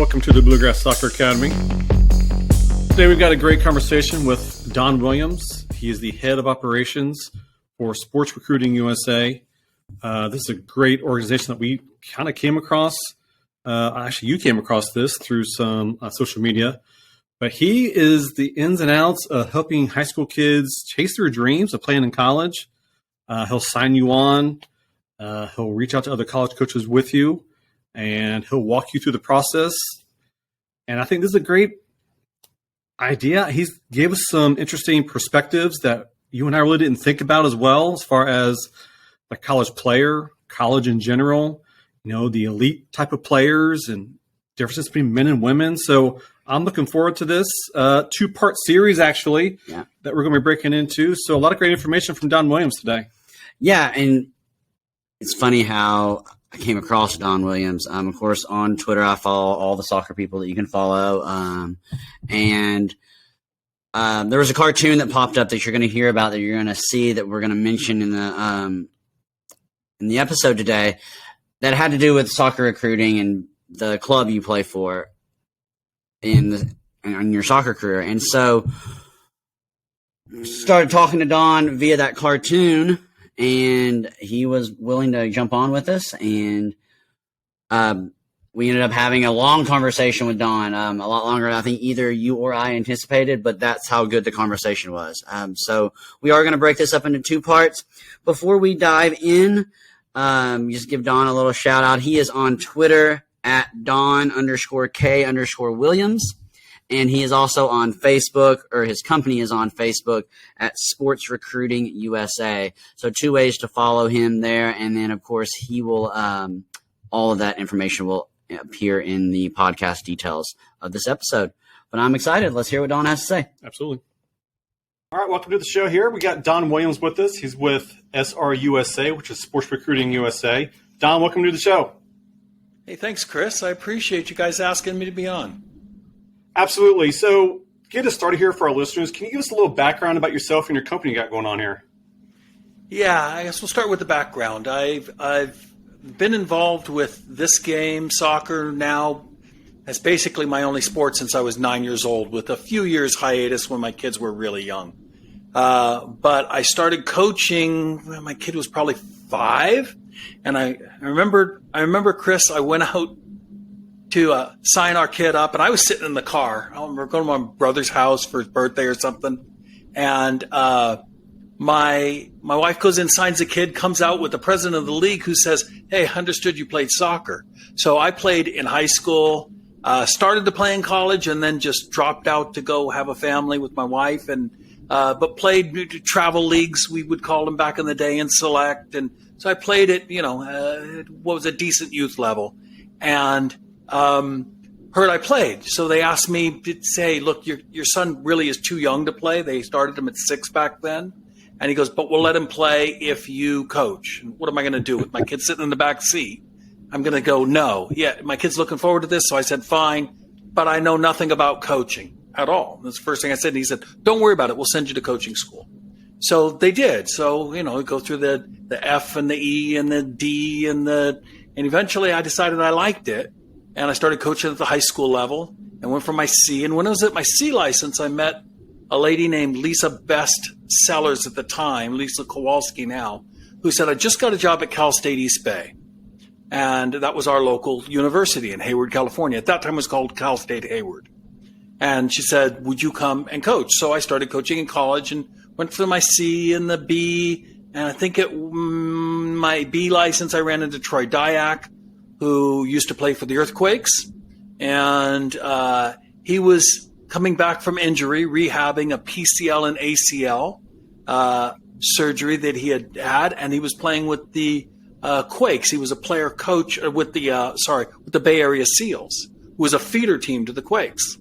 Welcome to the Bluegrass Soccer Academy. Today we've got a great conversation with Don Williams. He is the head of operations for Sports Recruiting USA. This is a great organization that we kind of came across. Actually, you came across this through some social media. But he is the ins and outs of helping high school kids chase their dreams of playing in college. He'll sign you on. He'll reach out to other college coaches with you, and he'll walk you through the process. And I think this is a great idea. He's gave us some interesting perspectives that you and I really didn't think about as well, as far as the college player, college in general, the elite type of players and differences between men and women. So I'm looking forward to this two-part series, actually, that we're going to be breaking into. So a lot of great information from Don Williams today. Yeah, and it's funny how I came across Don Williams. Of course, on Twitter, I follow all the soccer people that you can follow. And there was a cartoon that popped up that you're going to hear about, that you're going to see, that we're going to mention in the episode today, that had to do with soccer recruiting and the club you play for in your soccer career. And so started talking to Don via that cartoon, and he was willing to jump on with us. And we ended up having a long conversation with Don, a lot longer than I think either you or I anticipated, but that's how good the conversation was. So we are going to break this up into two parts. Before we dive in, just give Don a little shout out. He is on Twitter at Don_K_Williams. And he is also on Facebook, or his company is on Facebook at Sports Recruiting USA. So two ways to follow him there. And then, of course, he will, all of that information will appear in the podcast details of this episode. But I'm excited. Let's hear what Don has to say. Absolutely. All right, welcome to the show here. We got Don Williams with us. He's with SRUSA, which is Sports Recruiting USA. Don, welcome to the show. Hey, thanks, Chris. I appreciate you guys asking me to be on. Absolutely. So get us started here for our listeners. Can you give us a little background about yourself and your company you got going on here? Yeah, I guess we'll start with the background. I've been involved with this game, soccer, now as basically my only sport since I was 9 years old, with a few years hiatus when my kids were really young. But I started coaching when my kid was probably 5. And I remember, Chris, I went out to sign our kid up, and I was sitting in the car. I remember going to my brother's house for his birthday or something. And my wife goes in, signs the kid, comes out with the president of the league, who says, "Hey, I understood you played soccer." So I played in high school, started to play in college, and then just dropped out to go have a family with my wife, and but played travel leagues, we would call them back in the day, in select. And so I played at, what was a decent youth level, and heard I played. So they asked me to say, "Look, your son really is too young to play." They started him at 6 back then. And he goes, "But we'll let him play if you coach." And what am I going to do with my kid sitting in the back seat? I'm going to go, "No. Yeah, my kid's looking forward to this." So I said, "Fine, but I know nothing about coaching at all." That's the first thing I said. And he said, "Don't worry about it. We'll send you to coaching school." So they did. So, go through the F and the E and the D and eventually I decided I liked it. And I started coaching at the high school level and went for my C. And when I was at my C license, I met a lady named Lisa Best Sellers at the time, Lisa Kowalski now, who said, "I just got a job at Cal State East Bay." And that was our local university in Hayward, California. At that time it was called Cal State Hayward. And she said, "Would you come and coach?" So I started coaching in college and went for my C and the B. And I think at my B license, I ran into Troy Dyack, who used to play for the Earthquakes. And he was coming back from injury, rehabbing a PCL and ACL surgery that he had, and he was playing with the Quakes. He was a player coach with the Bay Area Seals, who was a feeder team to the Quakes.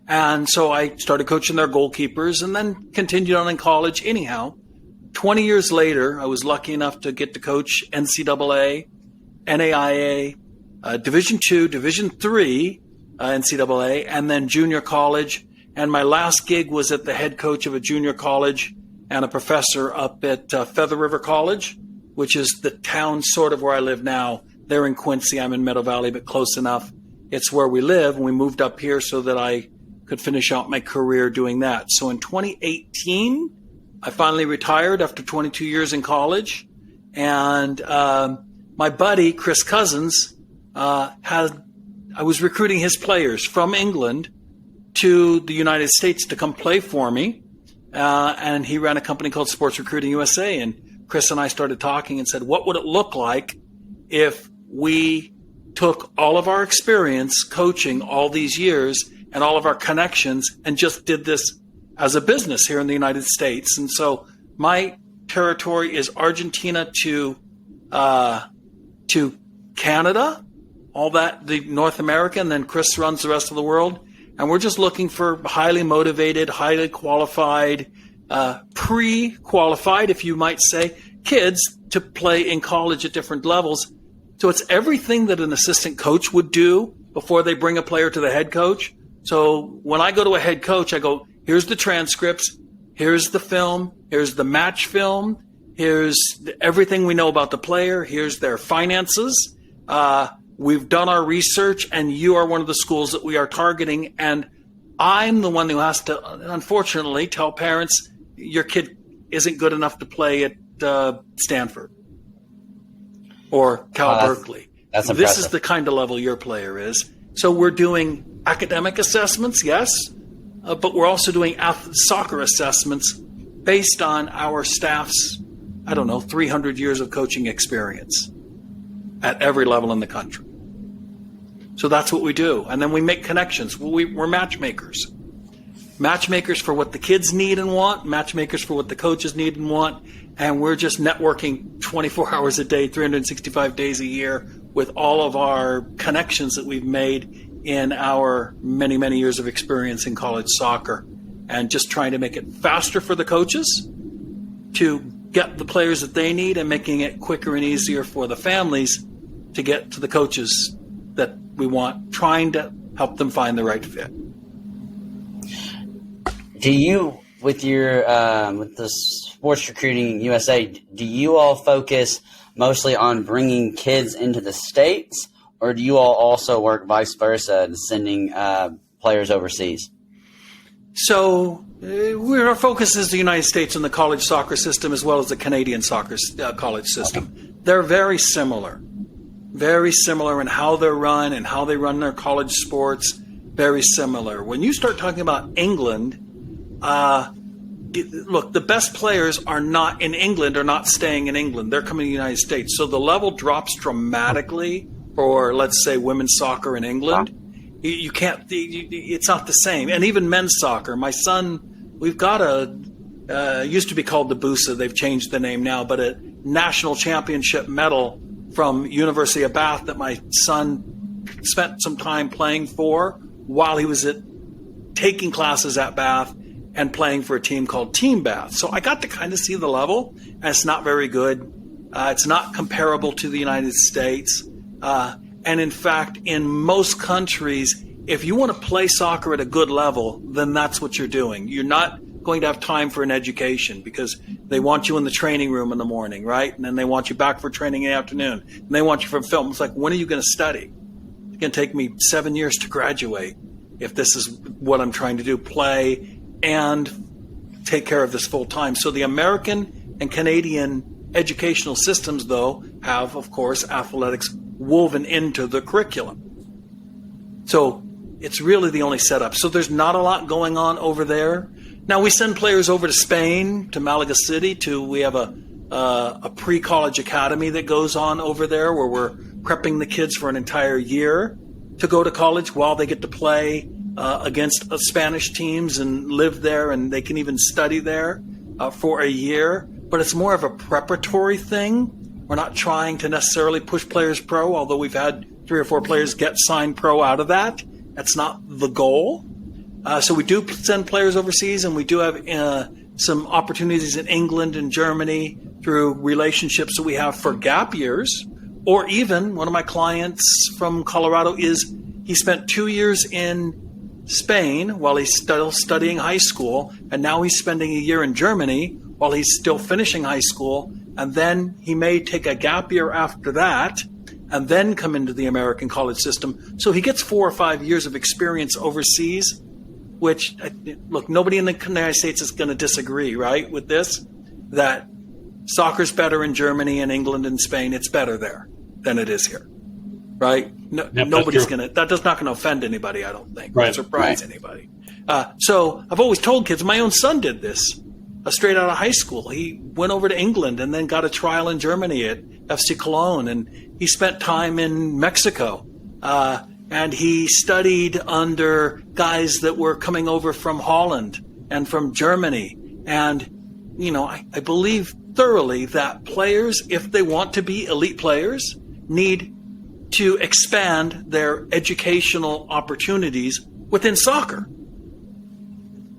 And so I started coaching their goalkeepers and then continued on in college. Anyhow, 20 years later, I was lucky enough to get to coach NCAA, NAIA, Division II, Division III, NCAA, and then junior college. And my last gig was at the head coach of a junior college and a professor up at Feather River College, which is the town sort of where I live now. They're in Quincy. I'm in Meadow Valley, but close enough. It's where we live, and we moved up here so that I could finish out my career doing that. So in 2018, I finally retired after 22 years in college. And my buddy, Chris Cousins, I was recruiting his players from England to the United States to come play for me. And he ran a company called Sports Recruiting USA. And Chris and I started talking and said, what would it look like if we took all of our experience coaching all these years and all of our connections and just did this as a business here in the United States? And so my territory is Argentina to Canada, all that, the North America, and then Chris runs the rest of the world. And we're just looking for highly motivated, highly qualified, pre-qualified, if you might say, kids to play in college at different levels. So it's everything that an assistant coach would do before they bring a player to the head coach. So when I go to a head coach, I go, here's the transcripts, here's the film, here's the match film, here's everything we know about the player, here's their finances. We've done our research, and you are one of the schools that we are targeting. And I'm the one who has to, unfortunately, tell parents your kid isn't good enough to play at Stanford or Cal Berkeley. That's this impressive. Is the kind of level your player is. So we're doing academic assessments, yes, but we're also doing soccer assessments based on our staff's, 300 years of coaching experience at every level in the country. So that's what we do. And then we make connections. We're matchmakers. Matchmakers for what the kids need and want, matchmakers for what the coaches need and want, and we're just networking 24 hours a day, 365 days a year with all of our connections that we've made in our many, many years of experience in college soccer, and just trying to make it faster for the coaches to get the players that they need, and making it quicker and easier for the families to get to the coaches that we want, trying to help them find the right fit. Do you, with your with the Sports Recruiting USA, do you all focus mostly on bringing kids into the States, or do you all also work vice versa and sending players overseas? So our focus is the United States and the college soccer system, as well as the Canadian soccer college system. Okay. They're very similar in how they're run and how they run their college sports. Very similar. When you start talking about England, look, the best players are not in England, are not staying in England. They're coming to the United States. So the level drops dramatically for, let's say, women's soccer in England. You can't, it's not the same. And even men's soccer. My son, we've got used to be called the BUSA. They've changed the name now, but a national championship medal from University of Bath that my son spent some time playing for while he was taking classes at Bath and playing for a team called Team Bath. So I got to kind of see the level, and it's not very good. It's not comparable to the United States. And in fact, in most countries, if you want to play soccer at a good level, then that's what you're doing. You're not going to have time for an education because they want you in the training room in the morning, right? And then they want you back for training in the afternoon. And they want you for film. It's like, when are you going to study? It's going to take me 7 years to graduate if this is what I'm trying to do, play and take care of this full time. So the American and Canadian educational systems, though, have, of course, athletics woven into the curriculum. So it's really the only setup. So there's not a lot going on over there. Now we send players over to Spain, to Malaga City. We have a pre-college academy that goes on over there where we're prepping the kids for an entire year to go to college while they get to play against Spanish teams and live there, and they can even study there for a year. But it's more of a preparatory thing. We're not trying to necessarily push players pro, although we've had 3 or 4 players get signed pro out of that. That's not the goal. So we do send players overseas, and we do have some opportunities in England and Germany through relationships that we have for gap years. Or even one of my clients from Colorado he spent 2 years in Spain while he's still studying high school, and now he's spending a year in Germany while he's still finishing high school, and then he may take a gap year after that and then come into the American college system. So he gets 4 or 5 years of experience overseas, which, look, nobody in the United States is going to disagree, right, with this, that soccer's better in Germany and England and Spain. It's better there than it is here, right? No, Yep, nobody's going to, that's not going to offend anybody, I don't think, right, or surprise anybody. So I've always told kids, my own son did this straight out of high school. He went over to England and then got a trial in Germany at FC Cologne, and he spent time in Mexico. And he studied under guys that were coming over from Holland and from Germany. And, you know, I believe thoroughly that players, if they want to be elite players, need to expand their educational opportunities within soccer.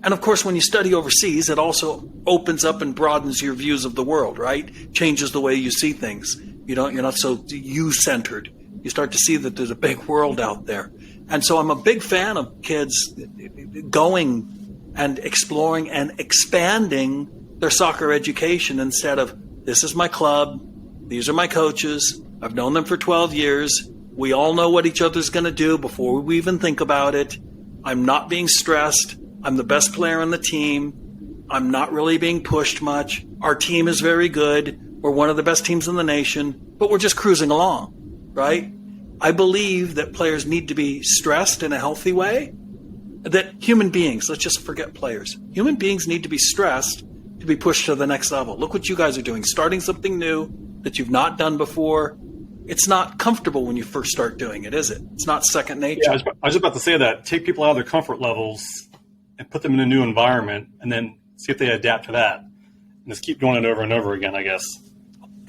And of course, when you study overseas, it also opens up and broadens your views of the world, right? Changes the way you see things. You're not so you-centered. You start to see that there's a big world out there. And so I'm a big fan of kids going and exploring and expanding their soccer education instead of, this is my club, these are my coaches, I've known them for 12 years, we all know what each other's going to do before we even think about it, I'm not being stressed, I'm the best player on the team, I'm not really being pushed much, our team is very good, we're one of the best teams in the nation, but we're just cruising along, right? I believe that players need to be stressed in a healthy way, that human beings, let's just forget players, human beings need to be stressed to be pushed to the next level. Look what you guys are doing, starting something new that you've not done before. It's not comfortable when you first start doing it, is it? It's not second nature. Yeah, I was about to say that. Take people out of their comfort levels and put them in a new environment, and then see if they adapt to that. And just keep doing it over and over again, I guess.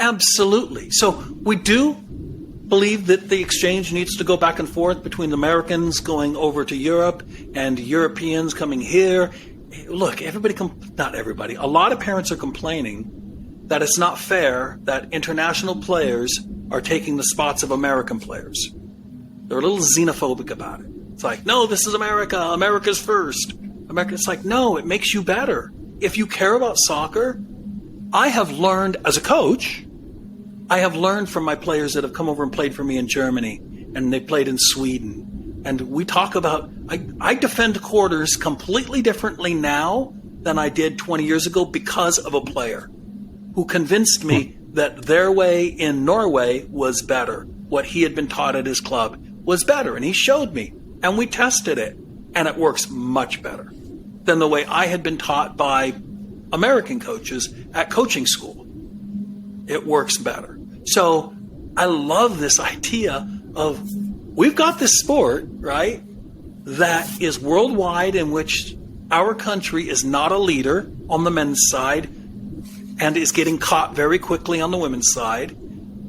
Absolutely. So we do believe that the exchange needs to go back and forth between Americans going over to Europe and Europeans coming here. Look, not everybody, a lot of parents are complaining that it's not fair that international players are taking the spots of American players. They're a little xenophobic about it. It's like, no, this is America. America's first. It's like, no, it makes you better. If you care about soccer, I have learned as a coach, I have learned from my players that have come over and played for me in Germany, and they played in Sweden. And we talk about, I defend quarters completely differently now than I did 20 years ago because of a player who convinced me that their way in Norway was better. What he had been taught at his club was better. And he showed me, and we tested it, and it works much better than the way I had been taught by American coaches at coaching school. It works better. So I love this idea of, we've got this sport, right, that is worldwide, in which our country is not a leader on the men's side and is getting caught very quickly on the women's side,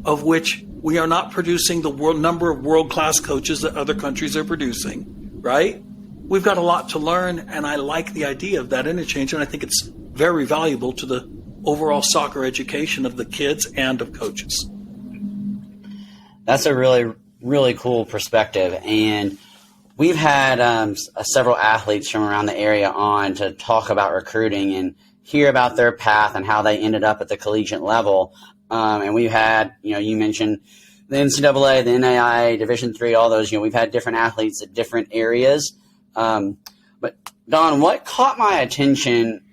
of which we are not producing the number of world-class coaches that other countries are producing, right? We've got a lot to learn, and I like the idea of that interchange, and I think it's very valuable to the overall soccer education of the kids and of coaches. That's a really, really cool perspective. And we've had several athletes from around the area on to talk about recruiting and hear about their path and how they ended up at the collegiate level. And we've had, you mentioned the NCAA, the NAIA, Division III, all those, we've had different athletes at different areas. But Don, what caught my attention,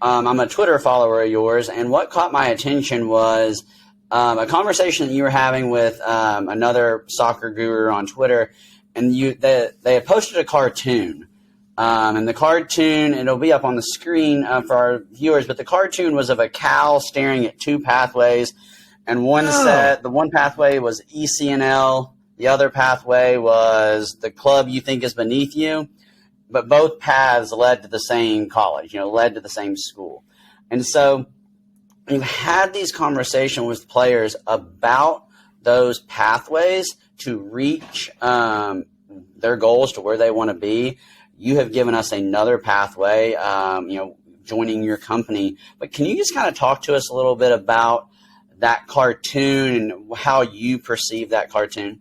I'm a Twitter follower of yours, and what caught my attention was a conversation that you were having with another soccer guru on Twitter, and they had posted a cartoon. And the cartoon, it'll be up on the screen for our viewers, but the cartoon was of a cow staring at two pathways, and the one pathway was ECNL, the other pathway was the club you think is beneath you, but both paths led to the same college, led to the same school. And so we've had these conversations with players about those pathways to reach their goals to where they want to be. You have given us another pathway, joining your company. But can you just kind of talk to us a little bit about that cartoon and how you perceive that cartoon?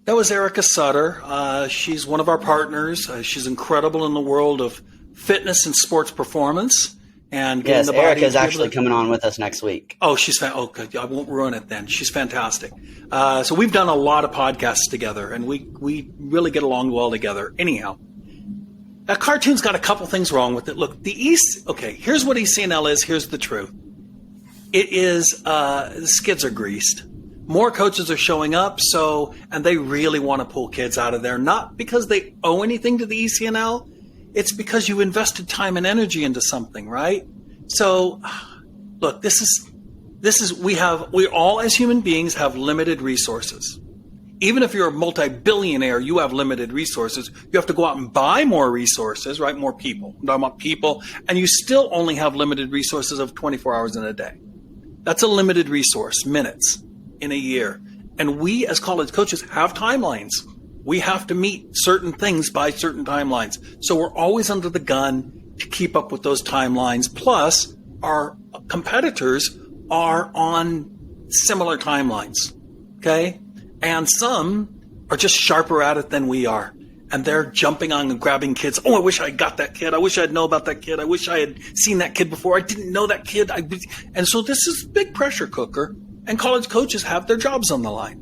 That was Erica Sutter. She's one of our partners. She's incredible in the world of fitness and sports performance. and getting Yes, the body. Erica's actually coming on with us next week. Oh, she's good. I won't ruin it then. She's fantastic. So we've done a lot of podcasts together, and we really get along well together. Anyhow, that cartoon's got a couple things wrong with it. Look, here's what ECNL is. Here's the truth. It is the skids are greased. More coaches are showing up, and they really want to pull kids out of there, not because they owe anything to the ECNL. It's because you invested time and energy into something, right? So, look, we all as human beings have limited resources. Even if you're a multi-billionaire, you have limited resources. You have to go out and buy more resources, right? More people. I'm talking about people, and you still only have limited resources of 24 hours in a day. That's a limited resource, minutes in a year. And we as college coaches have timelines. We have to meet certain things by certain timelines. So we're always under the gun to keep up with those timelines. Plus, our competitors are on similar timelines, okay? And some are just sharper at it than we are. And they're jumping on and grabbing kids. Oh, I wish I got that kid. I wish I'd know about that kid. I wish I had seen that kid before. I didn't know that kid. And so this is a big pressure cooker, and college coaches have their jobs on the line.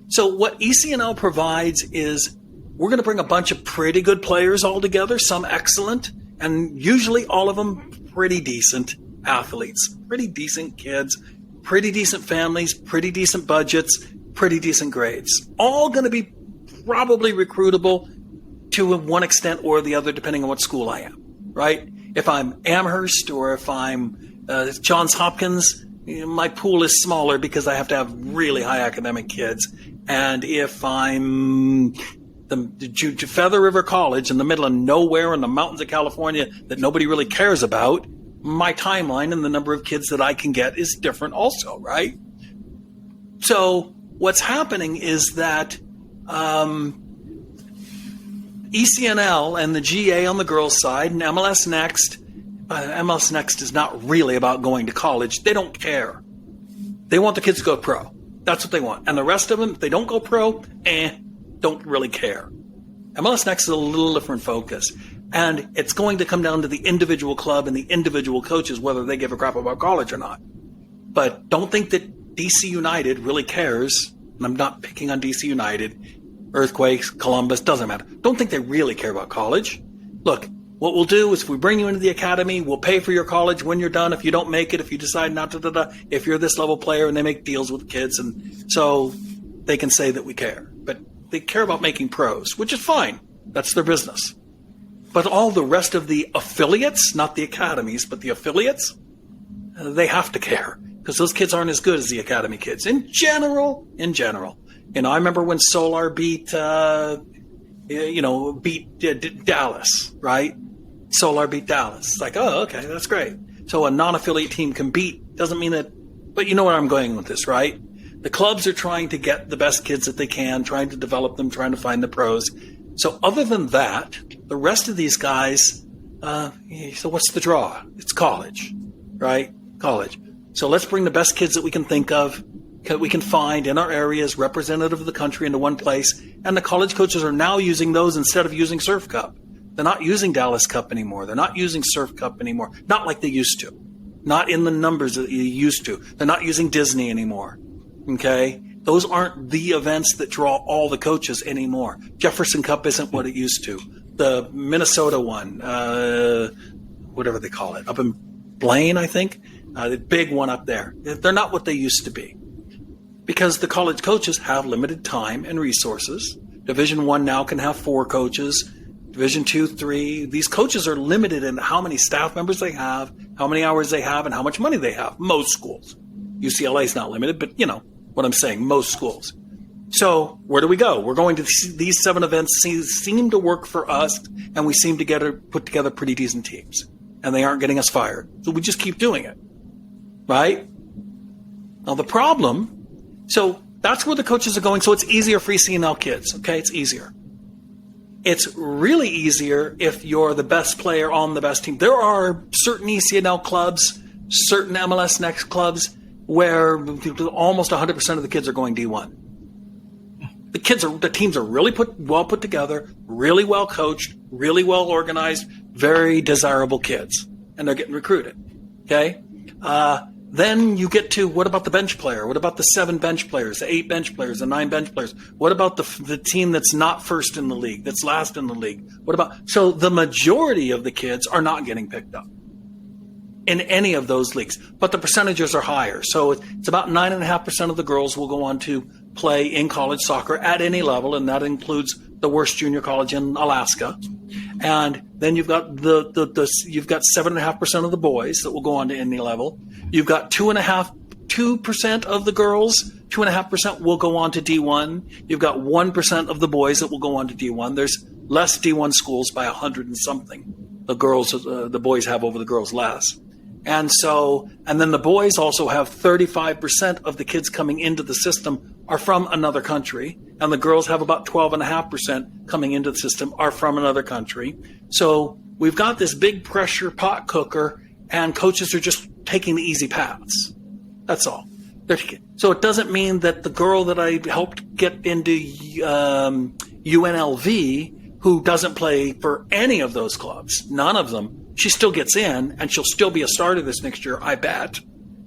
So what ECNL provides is we're going to bring a bunch of pretty good players all together, some excellent, and usually all of them pretty decent athletes, pretty decent kids, pretty decent families, pretty decent budgets, pretty decent grades. All going to be probably recruitable to one extent or the other, depending on what school I am, right? If I'm Amherst or if I'm Johns Hopkins, my pool is smaller because I have to have really high academic kids. And if I'm the Feather River College in the middle of nowhere in the mountains of California that nobody really cares about, my timeline and the number of kids that I can get is different also, right? So what's happening is that ECNL and the GA on the girls' side and MLS Next is not really about going to college. They don't care. They want the kids to go pro. That's what they want. And the rest of them, if they don't go pro, don't really care. MLS Next is a little different focus. And it's going to come down to the individual club and the individual coaches, whether they give a crap about college or not. But don't think that DC United really cares. And I'm not picking on DC United. Earthquakes, Columbus, doesn't matter. Don't think they really care about college. Look, what we'll do is if we bring you into the academy, we'll pay for your college when you're done. If you don't make it, if you decide not to, if you're this level player, and they make deals with kids, and so they can say that we care. But they care about making pros, which is fine. That's their business. But all the rest of the affiliates, not the academies, but the affiliates, they have to care because those kids aren't as good as the academy kids in general. You know, I remember when Solar beat Dallas, right? Solar beat Dallas. It's like, oh, okay, that's great. So a non-affiliate team can beat, doesn't mean that, but you know where I'm going with this, right? The clubs are trying to get the best kids that they can, trying to develop them, trying to find the pros. So other than that, the rest of these guys, so what's the draw? It's college, right? College. So let's bring the best kids that we can think of, that we can find in our areas, representative of the country, into one place. And the college coaches are now using those instead of using Surf Cup. They're not using Dallas Cup anymore. They're not using Surf Cup anymore. Not like they used to. Not in the numbers that you used to. They're not using Disney anymore. Okay? Those aren't the events that draw all the coaches anymore. Jefferson Cup isn't what it used to. The Minnesota one, whatever they call it, up in Blaine, I think, the big one up there. They're not what they used to be because the college coaches have limited time and resources. Division I now can have 4 coaches. Division 2, 3. These coaches are limited in how many staff members they have, how many hours they have, and how much money they have. Most schools. UCLA is not limited, but you know what I'm saying, most schools. So where do we go? We're going to these 7 events seem to work for us, and we seem to put together pretty decent teams. And they aren't getting us fired. So we just keep doing it. Right? Now the problem, so that's where the coaches are going. So it's easier for ECNL kids. Okay, it's easier. It's really easier if you're the best player on the best team. There are certain ECNL clubs, certain MLS Next clubs, where almost 100% of the kids are going D1. The teams are really well put together, really well coached, really well organized, very desirable kids, and they're getting recruited. Okay. Then you get to, what about the bench player? What about the 7 bench players, the 8 bench players, the 9 bench players? What about the team that's not first in the league, that's last in the league? So the majority of the kids are not getting picked up in any of those leagues, but the percentages are higher. So it's about 9.5% of the girls will go on to play in college soccer at any level, and that includes the worst junior college in Alaska. And then you've got you've got 7.5% of the boys that will go on to any level. You've got 2% of the girls, 2.5% will go on to D1. You've got 1% of the boys that will go on to D1. There's less D1 schools by 100 and something. The boys have over the girls less. And then the boys also have 35% of the kids coming into the system are from another country, and the girls have about 12.5% coming into the system are from another country. So we've got this big pressure pot cooker, and coaches are just taking the easy paths. That's all. So it doesn't mean that the girl that I helped get into UNLV, who doesn't play for any of those clubs, none of them, she still gets in, and she'll still be a starter this next year, I bet,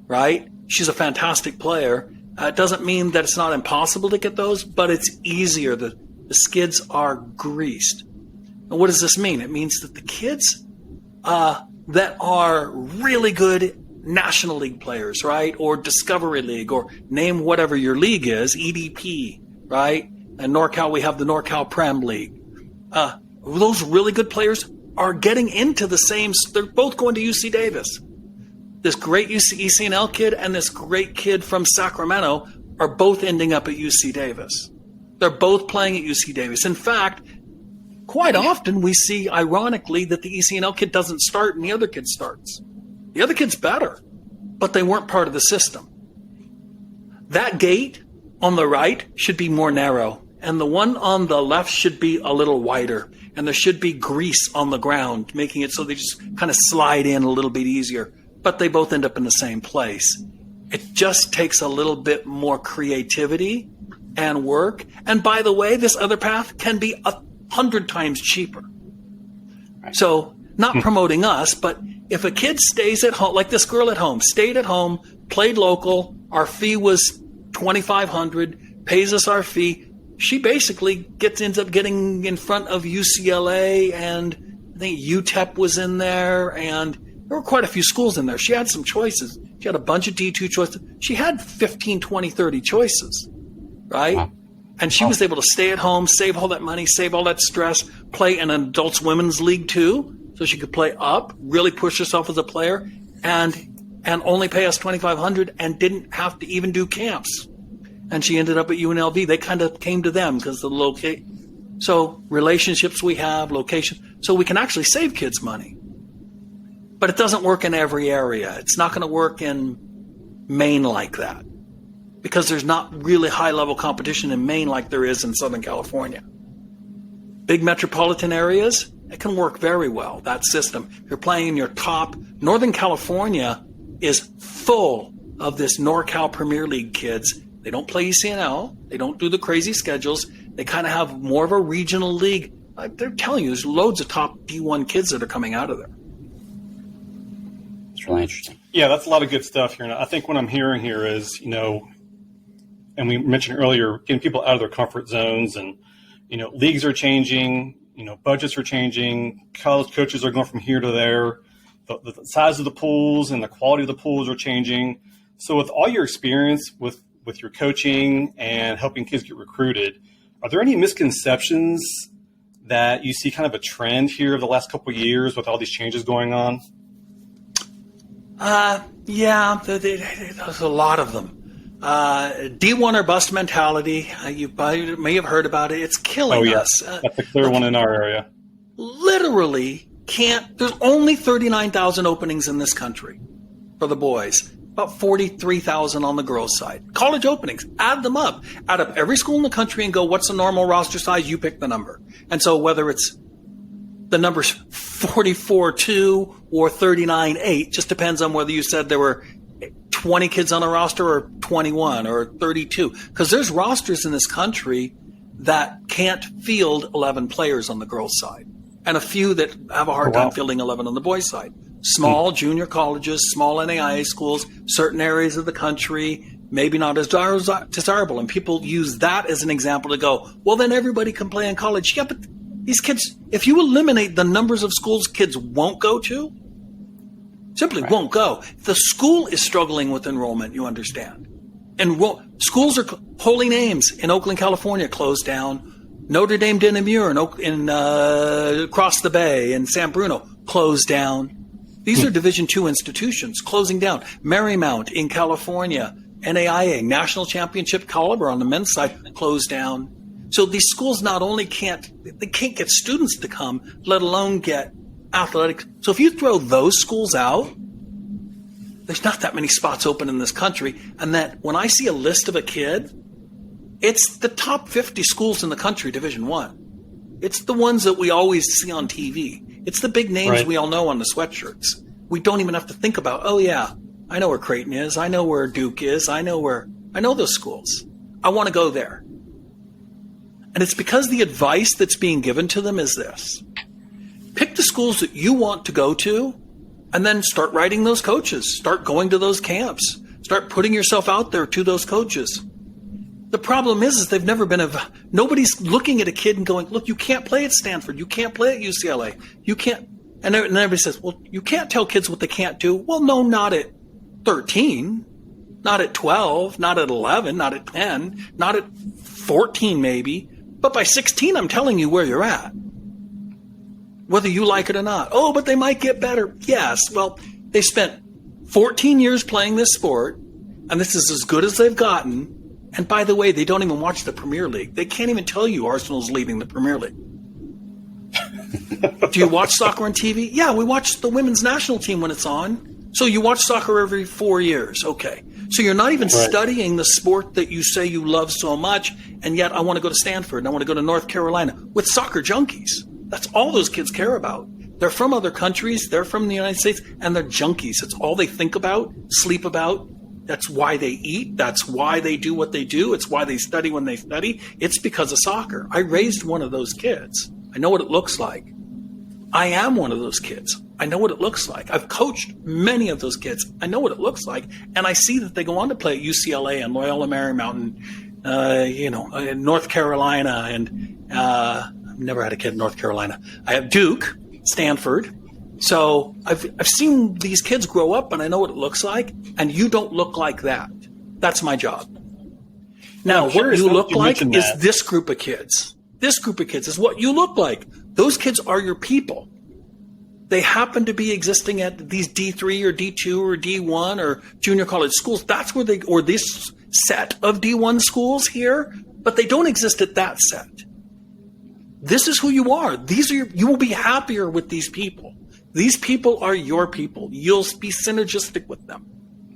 right? She's a fantastic player. It doesn't mean that it's not impossible to get those, but it's easier. The skids are greased. And what does this mean? It means that the kids that are really good National League players, right, or Discovery League, or name whatever your league is, EDP, right? And NorCal, we have the NorCal Prem League. Those really good players are getting into the same. They're both going to UC Davis. This great ECNL kid and this great kid from Sacramento are both ending up at UC Davis. They're both playing at UC Davis. In fact, quite often we see, ironically, that the ECNL kid doesn't start and the other kid starts. The other kid's better, but they weren't part of the system. That gate on the right should be more narrow, and the one on the left should be a little wider, and there should be grease on the ground, making it so they just kind of slide in a little bit easier. But they both end up in the same place. It just takes a little bit more creativity and work. And by the way, this other path can be 100 times cheaper. Right. So not promoting us, but if a kid stays at home, like this girl at home, stayed at home, played local, our fee was $2,500, pays us our fee, she basically ends up getting in front of UCLA, and I think UTEP was in there, and there were quite a few schools in there. She had some choices. She had a bunch of D2 choices. She had 15, 20, 30 choices, right? Wow. And she was able to stay at home, save all that money, save all that stress, play in an adults women's league too, so she could play up, really push herself as a player, and only pay us $2,500 and didn't have to even do camps. And she ended up at UNLV. They kind of came to them because of the location. So relationships we have, location, so we can actually save kids money. But it doesn't work in every area. It's not going to work in Maine like that because there's not really high-level competition in Maine like there is in Southern California. Big metropolitan areas, it can work very well, that system. If you're playing in your top, Northern California is full of this NorCal Premier League kids. They don't play ECNL. They don't do the crazy schedules. They kind of have more of a regional league. They're telling you there's loads of top D1 kids that are coming out of there. It's really interesting. Yeah, that's a lot of good stuff here. And I think what I'm hearing here is, and we mentioned earlier, getting people out of their comfort zones, and, leagues are changing, budgets are changing, college coaches are going from here to there, the size of the pools and the quality of the pools are changing. So with all your experience with your coaching and helping kids get recruited, are there any misconceptions that you see kind of a trend here of the last couple of years with all these changes going on? Yeah, there's a lot of them. D1 or bust mentality, you may have heard about it. It's killing us. That's a clear one in our area. Literally there's only 39,000 openings in this country for the boys. About 43,000 on the girls' side. College openings, add them up. Add up every school in the country and go, what's the normal roster size? You pick the number. And so whether it's the number's 44.2 or 39.8, just depends on whether you said there were 20 kids on the roster or 21 or 32. Because there's rosters in this country that can't field 11 players on the girls' side, and a few that have a hard time fielding 11 on the boys' side. Small junior colleges, small NAIA schools, certain areas of the country, maybe not as desirable. And people use that as an example to go, well, then everybody can play in college. Yeah, but these kids, if you eliminate the numbers of schools kids won't go to, simply won't go. The school is struggling with enrollment, you understand. And schools are Holy Names in Oakland, California, closed down. Notre Dame de Namur in across the bay in San Bruno closed down. These are Division II institutions closing down. Marymount in California, NAIA, National Championship caliber on the men's side, closed down. So these schools not only can't get students to come, let alone get athletics. So if you throw those schools out, there's not that many spots open in this country. And that when I see a list of a kid, it's the top 50 schools in the country, Division I. It's the ones that we always see on TV. It's the big names we all know on the sweatshirts. We don't even have to think about, oh yeah, I know where Creighton is. I know where Duke is. I know those schools. I want to go there. And it's because the advice that's being given to them is this. Pick the schools that you want to go to and then start writing those coaches. Start going to those camps. Start putting yourself out there to those coaches. The problem is they've never been nobody's looking at a kid and going, look, you can't play at Stanford. You can't play at UCLA. You can't. And everybody says, well, you can't tell kids what they can't do. Well, no, not at 13, not at 12, not at 11, not at 10, not at 14 maybe. But by 16, I'm telling you where you're at, whether you like it or not. Oh, but they might get better. Yes. Well, they spent 14 years playing this sport, and this is as good as they've gotten. And by the way, they don't even watch the Premier League. They can't even tell you Arsenal's leaving the Premier League. Do you watch soccer on TV? Yeah, we watch the women's national team when it's on. So you watch soccer every 4 years. Okay. So you're not even studying the sport that you say you love so much, and yet I want to go to Stanford and I want to go to North Carolina with soccer junkies. That's all those kids care about. They're from other countries. They're from the United States, and they're junkies. It's all they think about, sleep about. That's why they eat. That's why they do what they do. It's why they study when they study. It's because of soccer. I raised one of those kids. I know what it looks like. I am one of those kids. I know what it looks like. I've coached many of those kids. I know what it looks like. And I see that they go on to play at UCLA and Loyola Marymount and, in North Carolina. And I've never had a kid in North Carolina. I have Duke, Stanford. So I've seen these kids grow up, and I know what it looks like, and you don't look like that. That's my job. Now, what you look like is this group of kids. This group of kids is what you look like. Those kids are your people. They happen to be existing at these D3 or D2 or D1 or junior college schools. That's where or this set of D1 schools here, but they don't exist at that set. This is who you are. You will be happier with these people. These people are your people. You'll be synergistic with them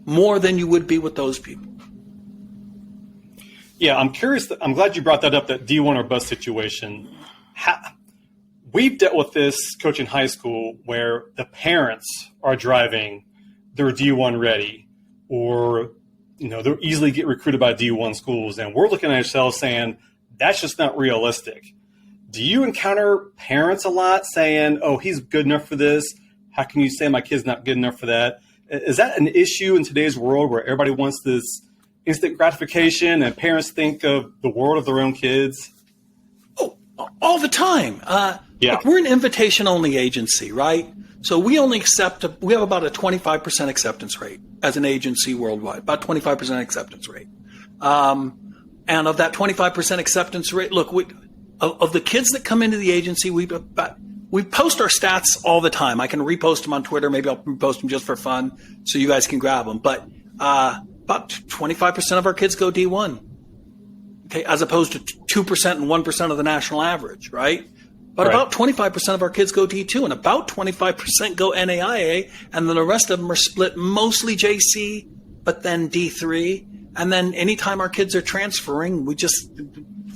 more than you would be with those people. Yeah, I'm curious. I'm glad you brought that up, that D1 or bust situation. We've dealt with this coaching high school where the parents are driving their D1 ready, or they'll easily get recruited by D1 schools, and we're looking at ourselves saying that's just not realistic. Do you encounter parents a lot saying, oh, he's good enough for this? How can you say my kid's not good enough for that? Is that an issue in today's world where everybody wants this instant gratification and parents think of the world of their own kids? Oh, all the time. Look, we're an invitation-only agency, right? So we only we have about a 25% acceptance rate as an agency worldwide, about 25% acceptance rate. And of that 25% acceptance rate, look, of the kids that come into the agency, we post our stats all the time. I can repost them on Twitter. Maybe I'll repost them just for fun so you guys can grab them. But about 25% of our kids go D1, okay, as opposed to 2% and 1% of the national average, right? But about 25% of our kids go D2, and about 25% go NAIA, and then the rest of them are split mostly JC, but then D3. And then anytime our kids are transferring, we just,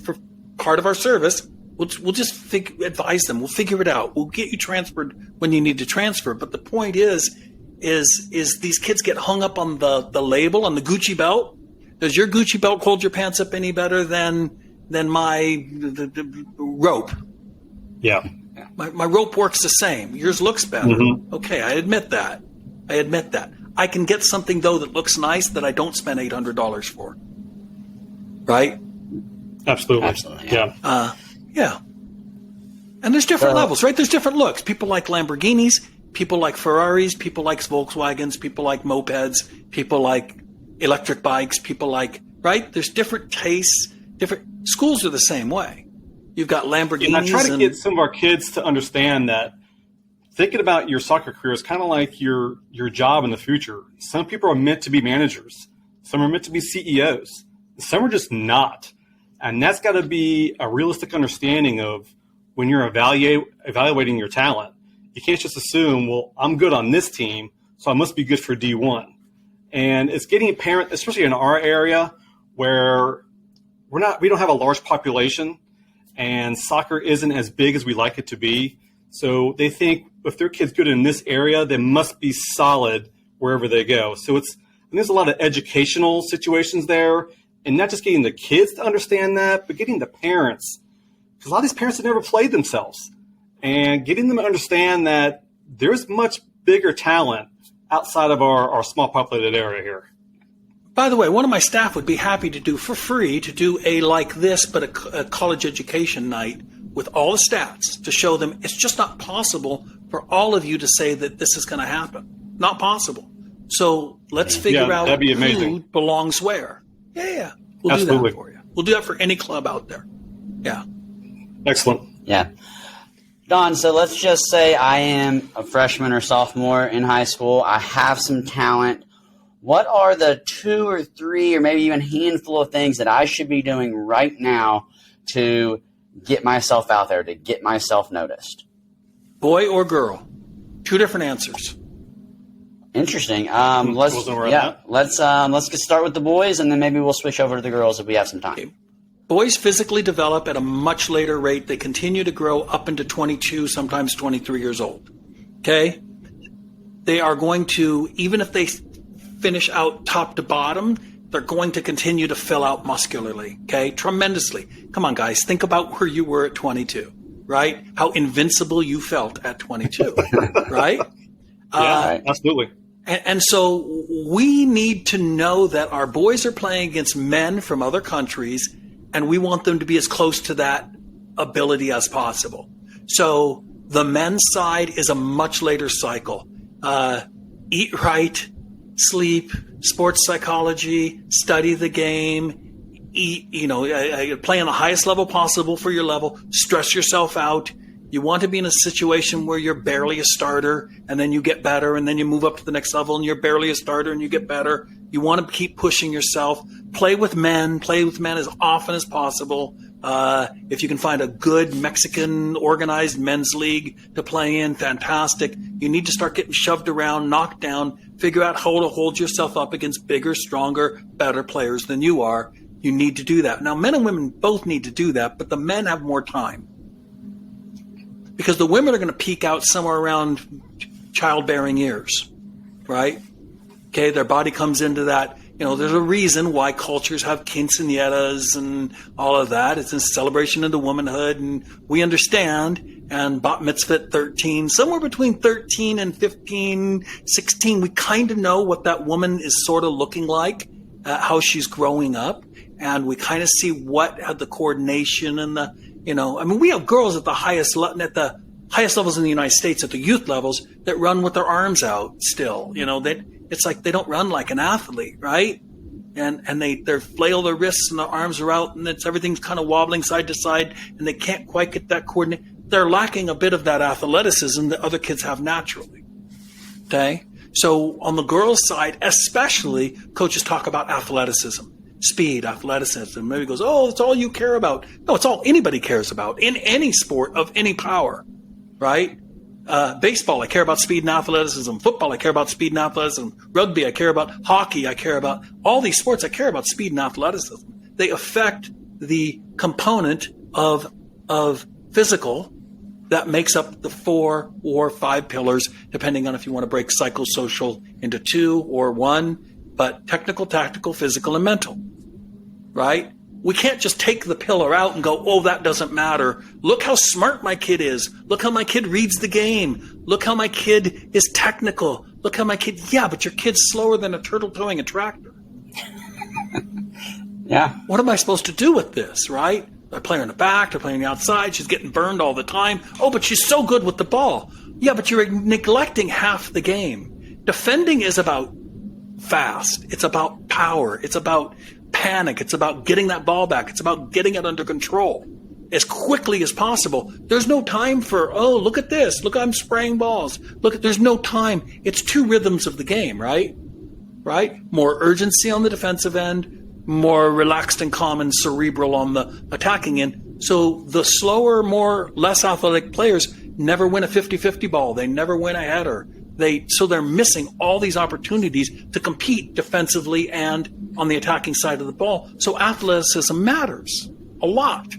for part of our service, we'll just advise them. We'll figure it out. We'll get you transferred when you need to transfer. But the point is these kids get hung up on the label, on the Gucci belt. Does your Gucci belt hold your pants up any better than my the rope? Yeah. My rope works the same. Yours looks better. Mm-hmm. Okay, I admit that. I can get something, though, that looks nice that I don't spend $800 for. Right? Absolutely. Yeah. Yeah. And there's different levels, right? There's different looks. People like Lamborghinis. People like Ferraris. People like Volkswagens. People like mopeds. People like electric bikes. People like, right? There's different tastes. Different schools are the same way. You've got Lamborghinis. And I try to get some of our kids to understand that thinking about your soccer career is kind of like your job in the future. Some people are meant to be managers. Some are meant to be CEOs. Some are just not. And that's got to be a realistic understanding of when you're evaluating your talent. You can't just assume, well, I'm good on this team, so I must be good for D1. And it's getting apparent, especially in our area where we don't have a large population and soccer isn't as big as we like it to be. So they think if their kid's good in this area, they must be solid wherever they go. So there's a lot of educational situations there, and not just getting the kids to understand that, but getting the parents, because a lot of these parents have never played themselves, and getting them to understand that there's much bigger talent outside of our small populated area here. By the way, one of my staff would be happy to do for free to do a like this, but a college education night with all the stats to show them it's just not possible for all of you to say that this is going to happen. Not possible. So let's figure out who belongs where. Yeah. We'll Absolutely. do that for you. We'll do that for any club out there. Yeah. Excellent. Yeah. Don, so let's just say I am a freshman or sophomore in high school. I have some talent. What are the 2 or 3 or maybe even handful of things that I should be doing right now to get myself out there, to get myself noticed? Boy or girl? 2 different answers. Interesting. Let's get start with the boys, and then maybe we'll switch over to the girls if we have some time. Okay. Boys physically develop at a much later rate. They continue to grow up into 22, sometimes 23 years old. Okay? They are going to, even if they finish out top to bottom, they're going to continue to fill out muscularly. Okay? Tremendously. Come on, guys. Think about where you were at 22, right? How invincible you felt at 22, right? Absolutely. And so we need to know that our boys are playing against men from other countries, and we want them to be as close to that ability as possible. So the men's side is a much later cycle. Eat right, sleep, sports psychology, study the game, play on the highest level possible for your level, stress yourself out. You want to be in a situation where you're barely a starter, and then you get better, and then you move up to the next level, and you're barely a starter, and you get better. You want to keep pushing yourself. Play with men as often as possible. If you can find a good Mexican organized men's league to play in, fantastic. You need to start getting shoved around, knocked down, figure out how to hold yourself up against bigger, stronger, better players than you are. You need to do that. Now, men and women both need to do that, but the men have more time. Because the women are going to peak out somewhere around childbearing years, right? Okay, their body comes into that. There's a reason why cultures have quinceañeras and all of that. It's a celebration of the womanhood, and we understand. And bat mitzvah at 13, somewhere between 13 and 15, 16, we kind of know what that woman is sort of looking like, how she's growing up. And we kind of see what had the coordination and the, we have girls at the highest levels in the United States, at the youth levels, that run with their arms out still. It's like they don't run like an athlete, right? And they flail their wrists and their arms are out, and everything's kind of wobbling side to side, and they can't quite get that coordinate. They're lacking a bit of that athleticism that other kids have naturally. Okay? So on the girls' side, especially, coaches talk about athleticism. Speed, athleticism. Maybe goes, oh, it's all you care about. No, it's all anybody cares about in any sport of any power, right? Baseball, I care about speed and athleticism. Football, I care about speed and athleticism. Rugby, I care about. Hockey, I care about. All these sports, I care about speed and athleticism. They affect the component of physical that makes up the 4 or 5 pillars, depending on if you want to break psychosocial into 2 or 1, but technical, tactical, physical, and mental. Right? We can't just take the pillar out and go, oh, that doesn't matter. Look how smart my kid is. Look how my kid reads the game. Look how my kid is technical. Look how my kid, yeah, but your kid's slower than a turtle towing a tractor. Yeah. What am I supposed to do with this, right? They're playing in the back, they're playing outside, she's getting burned all the time. Oh, but she's so good with the ball. Yeah, but you're neglecting half the game. Defending is about fast. It's about power. It's about panic. It's about getting that ball back. It's about getting it under control as quickly as possible. There's no time for, oh, look at this. Look, I'm spraying balls. There's no time. It's two rhythms of the game, right? Right? More urgency on the defensive end, more relaxed and calm and cerebral on the attacking end. So the slower, less athletic players never win a 50-50 ball. They never win a header. So they're missing all these opportunities to compete defensively and on the attacking side of the ball. So athleticism matters a lot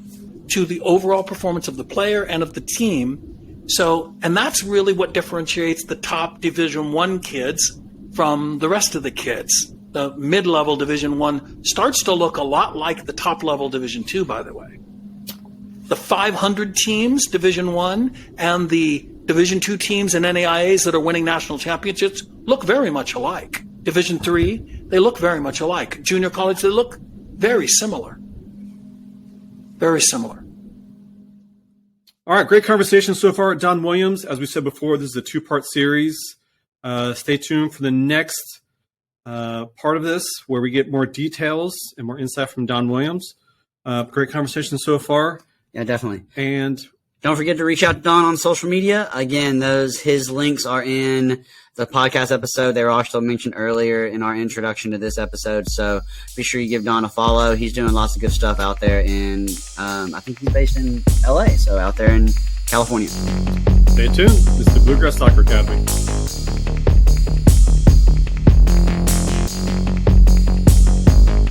to the overall performance of the player and of the team. And that's really what differentiates the top Division I kids from the rest of the kids. The mid-level Division I starts to look a lot like the top-level Division II, by the way. The 500 teams, Division I, and the Division II teams and NAIAs that are winning national championships look very much alike. Division III, they look very much alike. Junior college, they look very similar. Very similar. All right, great conversation so far, Don Williams. As we said before, this is a two-part series. Stay tuned for the next part of this, where we get more details and more insight from Don Williams. Great conversation so far. Yeah, definitely. And don't forget to reach out to Don on social media. Again, his links are in the podcast episode. They were also mentioned earlier in our introduction to this episode. So be sure you give Don a follow. He's doing lots of good stuff out there I think he's based in LA, so out there in California. Stay tuned. This is the Bluegrass Soccer Academy.